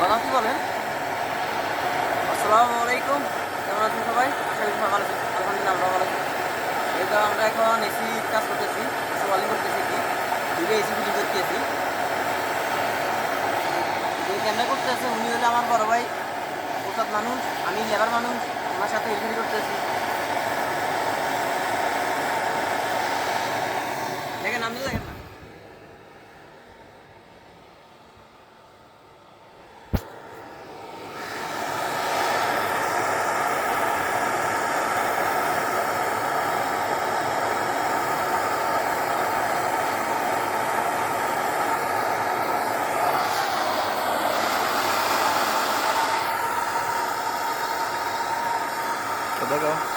দাদা কি বলেন? আসসালামু আলাইকুম। কেমন আছেন সবাই? আশা করি সবাই ভালো আছেন। আলহামদুলিল্লাহ আমরা ভালো আছি। এই তো আমরা এখন এসি কাজ করতেছি, ওয়ালিং করতেছি কি দুইটা এসি ফিটিং করতেছি। যে কেমনে করতেছে উনি হলো আমার বড় ভাই, ওস্তাদ মানুষ, আমি লেবার মানুষ, ওনার সাথে হেল্প করতেছি। দেখেন আপনি দেখেন না। Tá legal.